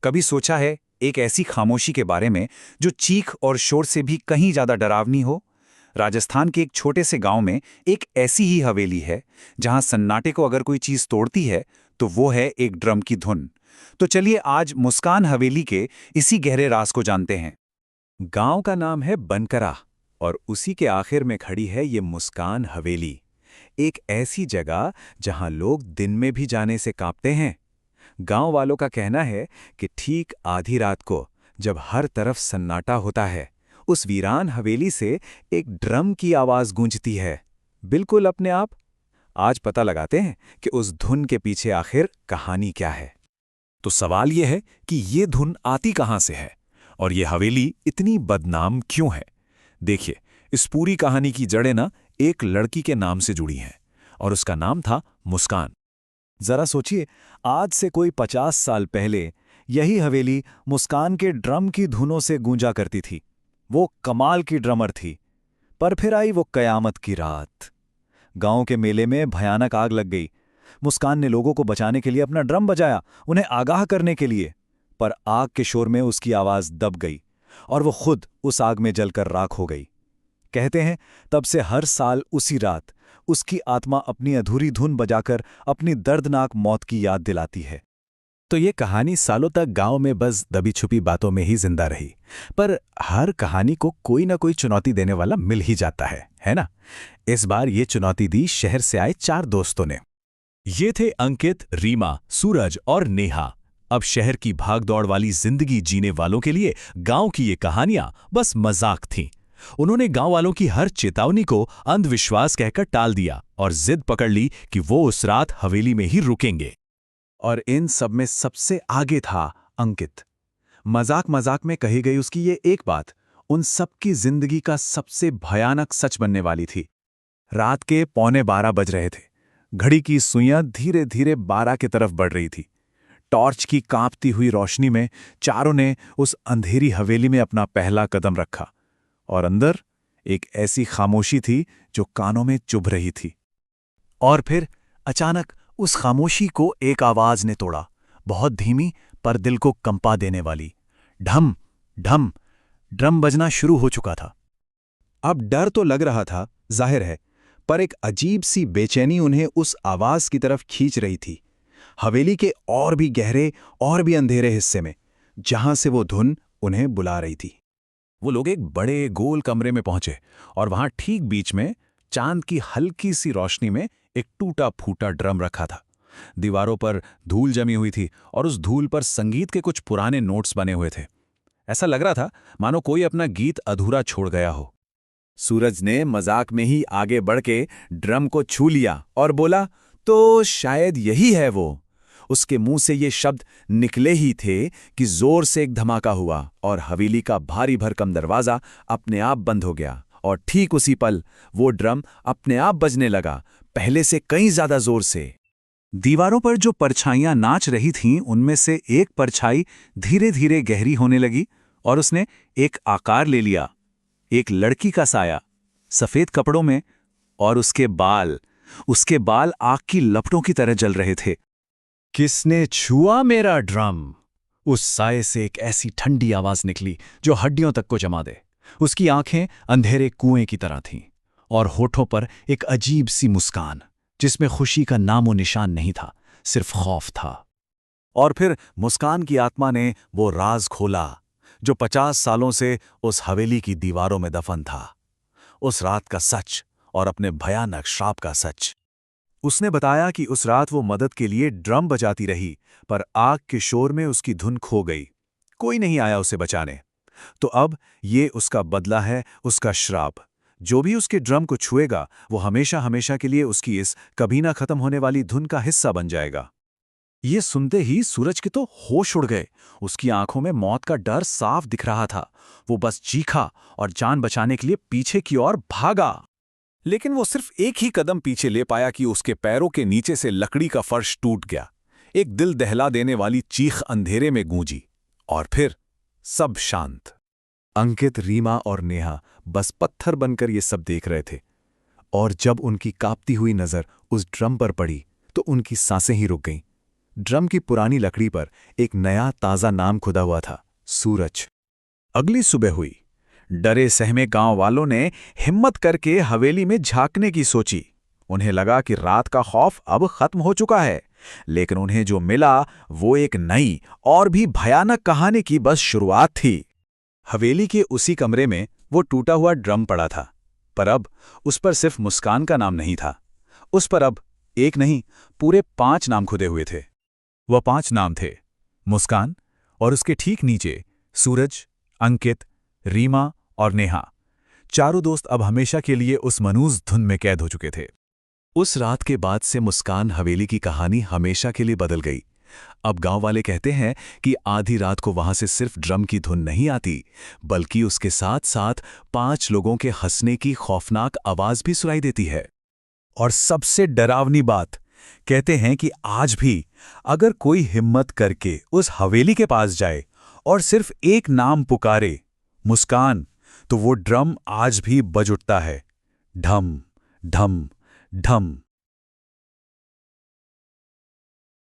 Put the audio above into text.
कभी सोचा है एक ऐसी खामोशी के बारे में जो चीख और शोर से भी कहीं ज्यादा डरावनी हो? राजस्थान के एक छोटे से गांव में एक ऐसी ही हवेली है जहां सन्नाटे को अगर कोई चीज तोड़ती है तो वो है एक ड्रम की धुन। तो चलिए आज मुस्कान हवेली के इसी गहरे राज को जानते हैं। गांव का नाम है बनकरा और उसी के आखिर में खड़ी है ये मुस्कान हवेली। एक ऐसी जगह जहां लोग दिन में भी जाने से कांपते हैं। गांव वालों का कहना है कि ठीक आधी रात को जब हर तरफ सन्नाटा होता है, उस वीरान हवेली से एक ड्रम की आवाज गूंजती है, बिल्कुल अपने आप। आज पता लगाते हैं कि उस धुन के पीछे आखिर कहानी क्या है। तो सवाल यह है कि ये धुन आती कहां से है और ये हवेली इतनी बदनाम क्यों है। देखिए, इस पूरी कहानी की जड़ें ना एक लड़की के नाम से जुड़ी हैं और उसका नाम था मुस्कान। जरा सोचिए, आज से कोई 50 साल पहले यही हवेली मुस्कान के ड्रम की धुनों से गूंजा करती थी। वो कमाल की ड्रमर थी। पर फिर आई वो कयामत की रात। गांव के मेले में भयानक आग लग गई। मुस्कान ने लोगों को बचाने के लिए अपना ड्रम बजाया, उन्हें आगाह करने के लिए। पर आग के शोर में उसकी आवाज दब गई और वो खुद उस आग में जलकर राख हो गई। कहते हैं तब से हर साल उसी रात उसकी आत्मा अपनी अधूरी धुन बजाकर अपनी दर्दनाक मौत की याद दिलाती है। तो ये कहानी सालों तक गांव में बस दबी छुपी बातों में ही जिंदा रही। पर हर कहानी को कोई ना कोई चुनौती देने वाला मिल ही जाता है ना? इस बार ये चुनौती दी शहर से आए 4 दोस्तों ने। ये थे अंकित, रीमा, सूरज और नेहा। अब शहर की भागदौड़ वाली जिंदगी जीने वालों के लिए गांव की ये कहानियां बस मजाक थीं। उन्होंने गांव वालों की हर चेतावनी को अंधविश्वास कहकर टाल दिया और जिद पकड़ ली कि वो उस रात हवेली में ही रुकेंगे। और इन सब में सबसे आगे था अंकित। मजाक मजाक में कही गई उसकी ये एक बात उन सबकी जिंदगी का सबसे भयानक सच बनने वाली थी। रात के 11:15 बज रहे थे। घड़ी की सुइयां धीरे धीरे 12 की तरफ बढ़ रही थी। टॉर्च की कांपती हुई रोशनी में चारों ने उस अंधेरी हवेली में अपना पहला कदम रखा और अंदर एक ऐसी खामोशी थी जो कानों में चुभ रही थी। और फिर अचानक उस खामोशी को एक आवाज ने तोड़ा, बहुत धीमी पर दिल को कंपा देने वाली। ढम ढम ड्रम बजना शुरू हो चुका था। अब डर तो लग रहा था, जाहिर है, पर एक अजीब सी बेचैनी उन्हें उस आवाज की तरफ खींच रही थी। हवेली के और भी गहरे और भी अंधेरे हिस्से में, जहां से वो धुन उन्हें बुला रही थी। वो लोग एक बड़े गोल कमरे में पहुंचे और वहां ठीक बीच में चांद की हल्की सी रोशनी में एक टूटा फूटा ड्रम रखा था। दीवारों पर धूल जमी हुई थी और उस धूल पर संगीत के कुछ पुराने नोट्स बने हुए थे। ऐसा लग रहा था मानो कोई अपना गीत अधूरा छोड़ गया हो। सूरज ने मजाक में ही आगे बढ़ के ड्रम को छू लिया और बोला, तो शायद यही है वो। उसके मुंह से ये शब्द निकले ही थे कि जोर से एक धमाका हुआ और हवेली का भारी भरकम दरवाजा अपने आप बंद हो गया। और ठीक उसी पल वो ड्रम अपने आप बजने लगा, पहले से कहीं ज्यादा जोर से। दीवारों पर जो परछाइयां नाच रही थीं उनमें से एक परछाई धीरे धीरे गहरी होने लगी और उसने एक आकार ले लिया। एक लड़की का साया, सफेद कपड़ों में, और उसके बाल आग की लपटों की तरह जल रहे थे। किसने छुआ मेरा ड्रम? उस साये से एक ऐसी ठंडी आवाज निकली जो हड्डियों तक को जमा दे। उसकी आंखें अंधेरे कुएं की तरह थीं और होठों पर एक अजीब सी मुस्कान जिसमें खुशी का नामो निशान नहीं था, सिर्फ खौफ था। और फिर मुस्कान की आत्मा ने वो राज खोला जो 50 सालों से उस हवेली की दीवारों में दफन था। उस रात का सच और अपने भयानक श्राप का सच। उसने बताया कि उस रात वो मदद के लिए ड्रम बजाती रही, पर आग के शोर में उसकी धुन खो गई। कोई नहीं आया उसे बचाने। तो अब ये उसका बदला है, उसका श्राप। जो भी उसके ड्रम को छुएगा वो हमेशा हमेशा के लिए उसकी इस कभी ना खत्म होने वाली धुन का हिस्सा बन जाएगा। ये सुनते ही सूरज के तो होश उड़ गए। उसकी आंखों में मौत का डर साफ दिख रहा था। वो बस चीखा और जान बचाने के लिए पीछे की ओर भागा। लेकिन वो सिर्फ एक ही कदम पीछे ले पाया कि उसके पैरों के नीचे से लकड़ी का फर्श टूट गया। एक दिल दहला देने वाली चीख अंधेरे में गूंजी और फिर सब शांत। अंकित, रीमा और नेहा बस पत्थर बनकर ये सब देख रहे थे। और जब उनकी कांपती हुई नजर उस ड्रम पर पड़ी तो उनकी सांसें ही रुक गईं। ड्रम की पुरानी लकड़ी पर एक नया ताज़ा नाम खुदा हुआ था, सूरज। अगली सुबह हुई। डरे सहमे गांव वालों ने हिम्मत करके हवेली में झांकने की सोची। उन्हें लगा कि रात का खौफ अब खत्म हो चुका है, लेकिन उन्हें जो मिला वो एक नई और भी भयानक कहानी की बस शुरुआत थी। हवेली के उसी कमरे में वो टूटा हुआ ड्रम पड़ा था, पर अब उस पर सिर्फ मुस्कान का नाम नहीं था। उस पर अब एक नहीं, पूरे 5 नाम खुदे हुए थे। वह 5 नाम थे, मुस्कान, और उसके ठीक नीचे सूरज, अंकित, रीमा और नेहा। चारों दोस्त अब हमेशा के लिए उस मनूस धुन में कैद हो चुके थे। उस रात के बाद से मुस्कान हवेली की कहानी हमेशा के लिए बदल गई। अब गांव वाले कहते हैं कि आधी रात को वहां से सिर्फ ड्रम की धुन नहीं आती, बल्कि उसके साथ साथ 5 लोगों के हंसने की खौफनाक आवाज भी सुनाई देती है। और सबसे डरावनी बात, कहते हैं कि आज भी अगर कोई हिम्मत करके उस हवेली के पास जाए और सिर्फ एक नाम पुकारे, मुस्कान, तो वो ड्रम आज भी बज उठता है, ढम ढम ढम।